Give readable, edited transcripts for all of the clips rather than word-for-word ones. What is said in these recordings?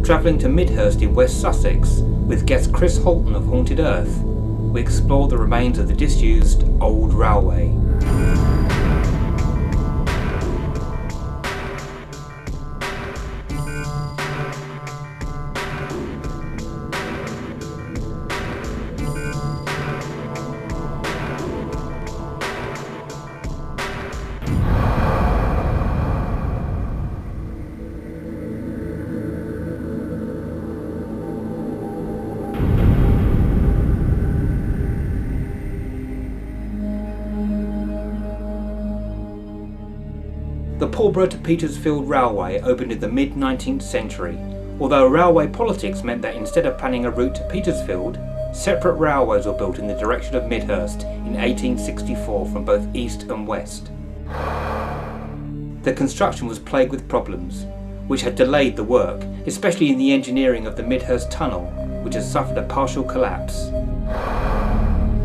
Travelling to Midhurst in West Sussex with guest Chris Halton of Haunted Earth, we explore the remains of the disused old railway. The Pulborough to Petersfield Railway opened in the mid-19th century, although railway politics meant that instead of planning a route to Petersfield, separate railways were built in the direction of Midhurst in 1864 from both east and west. The construction was plagued with problems, which had delayed the work, especially in the engineering of the Midhurst Tunnel, which has suffered a partial collapse.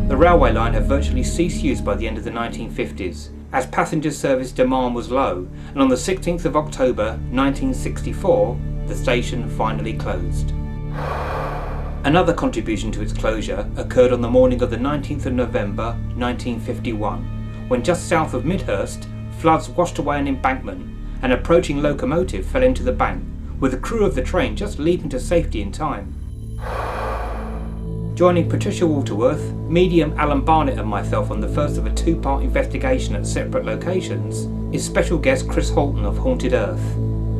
The railway line had virtually ceased use by the end of the 1950s, as passenger service demand was low, and on the 16th of October 1964, the station finally closed. Another contribution to its closure occurred on the morning of the 19th of November 1951, when just south of Midhurst, floods washed away an embankment, and an approaching locomotive fell into the bank, with the crew of the train just leaping to safety in time. Joining Patricia Waterworth, medium Alan Barnett and myself on the first of a two-part investigation at separate locations is special guest Chris Halton of Haunted Earth,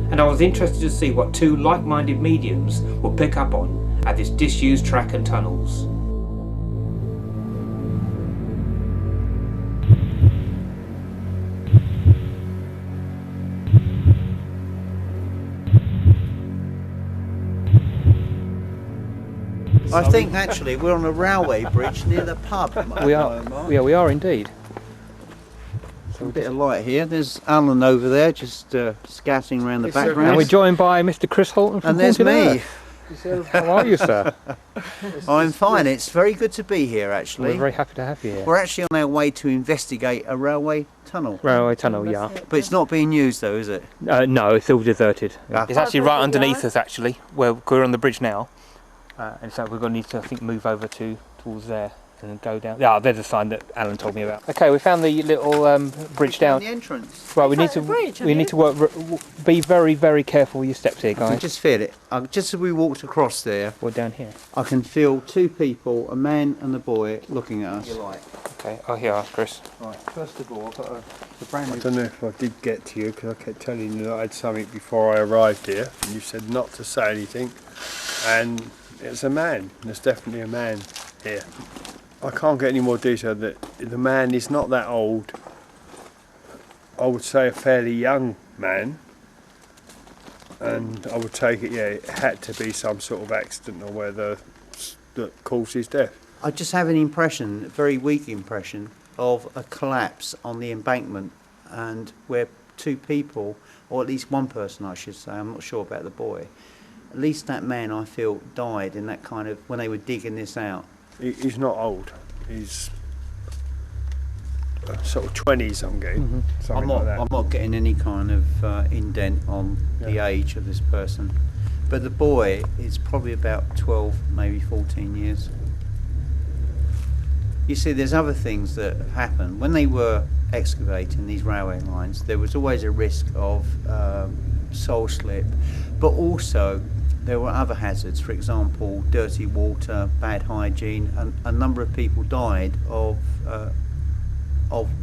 and I was interested to see what two like-minded mediums will pick up on at this disused track and tunnels. I think actually we're on a railway bridge near the pub. We are indeed. A bit of light here. There's Alan over there, just scouting around the background. And we're joined by Mr. Chris Halton from And there's Haunted me. Earth. How are you, sir? I'm fine. It's very good to be here, actually. We're very happy to have you here. We're actually on our way to investigate a railway tunnel. Railway tunnel, yeah. But it's not being used, though, is it? No, it's all deserted. Ah. It's actually right underneath us, actually. We're on the bridge now. And so we're going to need to, I think, move over towards there and go down. Yeah, there's a sign that Alan told me about. Okay, we found the little bridge down. The entrance. Well, we need to be very, very careful with your steps here, I can guys. just feel it. Just as we walked across there, We're down here. I can feel two people, a man and a boy, looking at us. Okay. Oh, here, Chris. Right. First of all, I've got a brand new. I don't know if I did get to you because I kept telling you that I had something before I arrived here, and you said not to say anything. And it's a man. There's definitely a man here. I can't get any more detail. That the man is not that old. I would say a fairly young man. And I would take it, it had to be some sort of accident or whether that caused his death. I just have an impression, a very weak impression, of a collapse on the embankment, and where two people, or at least one person I should say, I'm not sure about the boy, at least that man I feel died in that kind of, when they were digging this out. He's not old. He's sort of 20s, I'm getting. Something like that. I'm not getting any kind of indent on the age of this person. But the boy is probably about 12, maybe 14 years. You see, there's other things that have happened. When they were excavating these railway lines, there was always a risk of soul slip, but also there were other hazards. For example, dirty water, bad hygiene, and a number of people died of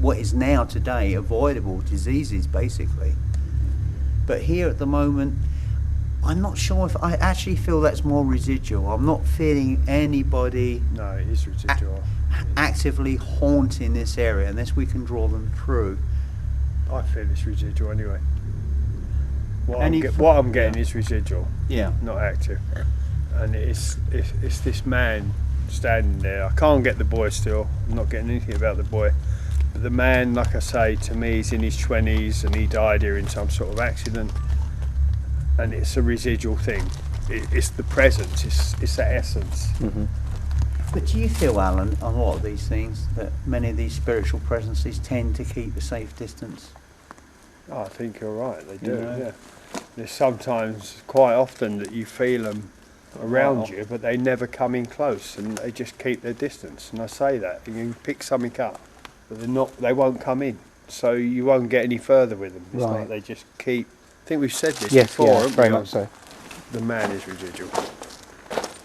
what is now today avoidable diseases, basically. But here at the moment, I'm not sure if I actually feel that's more residual. I'm not feeling anybody No, it is residual. actively haunting this area unless we can draw them through. I feel it's residual anyway. What Any I'm getting is residual, Yeah. not active. And it's this man standing there. I can't get the boy still. I'm not getting anything about the boy. But the man, like I say, to me, he's in his 20s and he died here in some sort of accident. And it's a residual thing. It's the presence. It's that essence. Mm-hmm. But do you feel, Alan, on a lot of these things, that many of these spiritual presences tend to keep a safe distance? Oh, I think you're right. They do. You know? Yeah. there's sometimes, quite often, that you feel them around you, but they never come in close, and they just keep their distance. And I say that, and you pick something up, but they won't come in, so you won't get any further with them. It's Right. like they just keep. I think we've said this Yes, before, yeah, haven't very we? much so. The man is residual.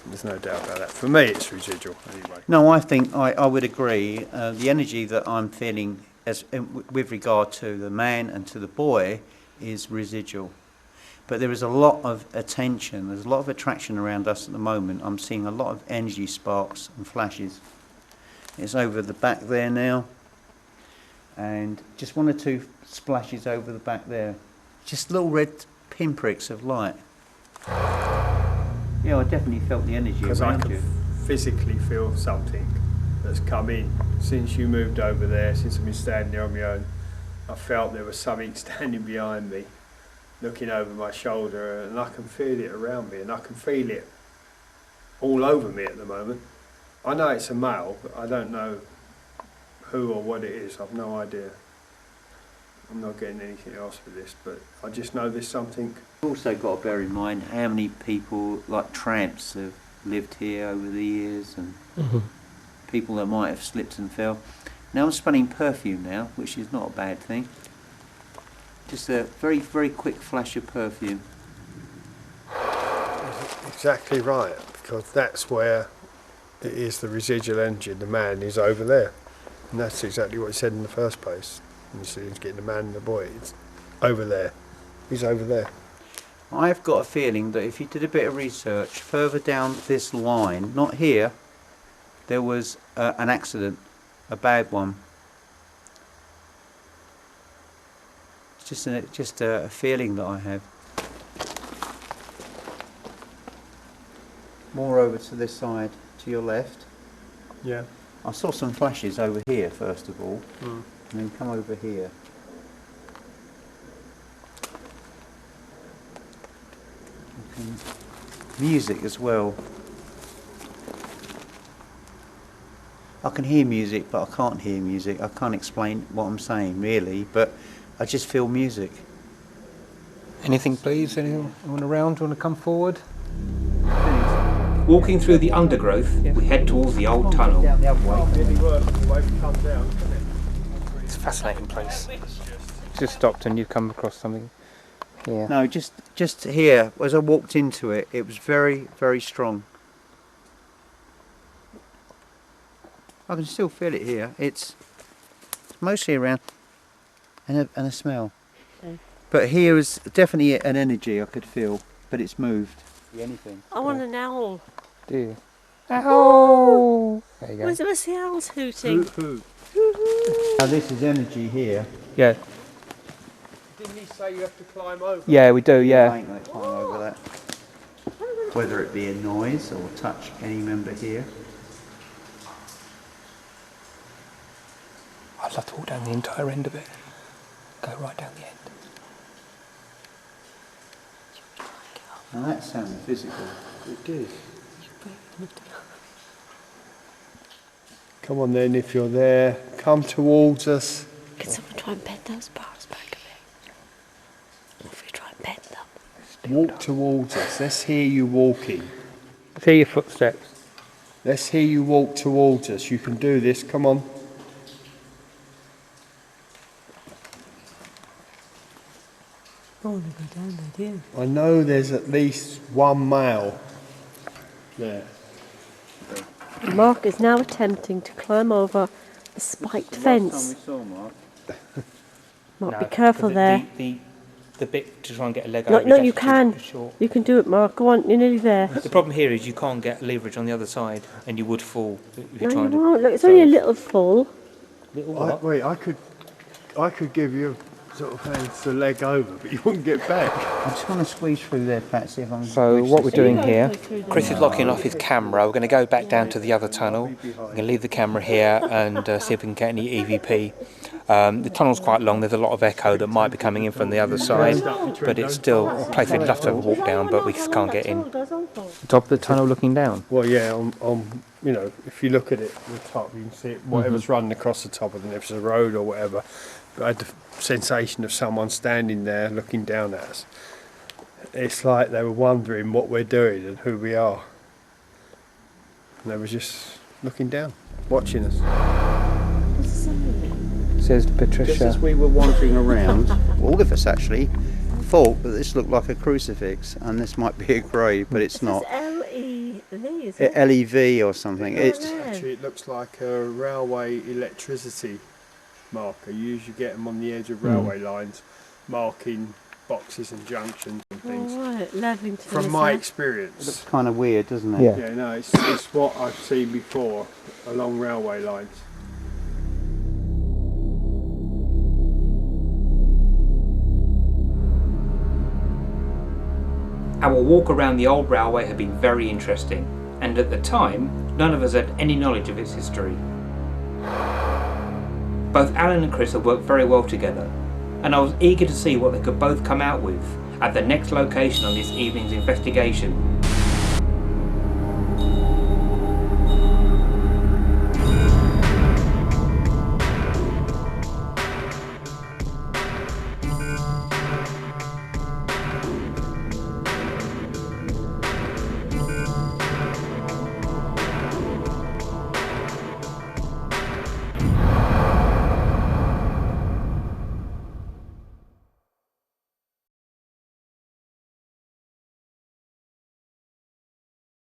There's no doubt about that. For me, it's residual anyway. No, I think I would agree. The energy that I'm feeling with regard to the man and to the boy is residual. But there is a lot of attention, there's a lot of attraction around us at the moment. I'm seeing a lot of energy sparks and flashes. It's over the back there now. And just one or two splashes over the back there. Just little red pinpricks of light. Yeah, I definitely felt the energy Because I around can you. physically feel something that's come in since you moved over there, since I've been standing there on my own. I felt there was something standing behind me, looking over my shoulder, and I can feel it around me, and I can feel it all over me at the moment. I know it's a male, but I don't know who or what it is. I've no idea. I'm not getting anything else with this, but I just know there's something. You've also got to bear in mind how many people, like tramps, have lived here over the years, and people that might have slipped and fell. Now I'm smelling perfume now, which is not a bad thing. Just a very, very quick flash of perfume. Exactly right, because that's where it is the residual energy. The man is over there, and that's exactly what he said in the first place. And you see he's getting the man and the boy. It's over there. He's over there. I've got a feeling that if you did a bit of research further down this line, not here, there was an accident, a bad one. It's just a feeling that I have. More over to this side, to your left. Yeah. I saw some flashes over here first of all, and then come over here. Music as well. I can hear music, but I can't hear music. I can't explain what I'm saying really, but I just feel music. Anything, please? Anyone around? Want to come forward? Walking through the undergrowth, we head towards the old tunnel. Down the other way. Really work the way we come down, doesn't it? It's a fascinating place. Just stopped and you've come across something. Yeah. No, just here, as I walked into it, it was very, very strong. I can still feel it here. It's mostly around and a smell. Okay. But here is definitely an energy I could feel, but it's moved. Anything. I want an owl. Do you? Oh! There you go. Where's the owls hooting? Now this is energy here. Yeah. Didn't he say you have to climb over? Yeah, we do, I yeah. ain't going to climb over that. Whether it be a noise or touch any member here. I'd love to walk down the entire end of it. Go right down the end. Now that sounded physical. It did. Come on then, if you're there, come towards us. Can someone try and bend those bars back a bit? Or if we try and bend them? Walk towards us. Let's hear you walking. See your footsteps. Let's hear you walk towards us. You can do this. Come on. I want to go down there, do you? I know there's at least one male there. Mark is now attempting to climb over the spiked fence. Mark, No, be careful there. The bit to try and get a leg No, over. no, is you actually can. too short. You can do it, Mark. Go on, you're nearly there. The problem here is you can't get leverage on the other side, and you would fall if No, you're you trying to. won't. Look, it's only a little full. Little what? Wait, I could give you sort of hands the leg over, but you wouldn't get back. I just want to squeeze through there, Pat, see if I'm... So what we're doing here, through Chris is locking off his camera. We're going to go back down to the other tunnel. We're going to leave the camera here and see if we can get any EVP. The tunnel's quite long. There's a lot of echo that might be coming in from the other side, but it's still a place we'd love to have a walk down, but we just can't get in. Top of the tunnel, looking down. Well, yeah, on you know, if you look at it at the top, you can see it, whatever's running across the top of it, if it's a road or whatever. But I had the sensation of someone standing there looking down at us. it's like they were wondering what we're doing and who we are. And they were just looking down, watching us. Says Just Patricia. as we were wandering around, all of us actually thought that this looked like a crucifix and this might be a grave, but it's not. L-E-V, is it? LEV or something. It's Actually, it looks like a railway electricity marker. You usually get them on the edge of railway lines, marking boxes and junctions and things. All right, Levington. From is my that? experience. looks kind of weird, doesn't it? Yeah. Yeah, no, it's what I've seen before along railway lines. Our walk around the old railway had been very interesting, and at the time, none of us had any knowledge of its history. Both Alan and Chris had worked very well together, and I was eager to see what they could both come out with at the next location on this evening's investigation.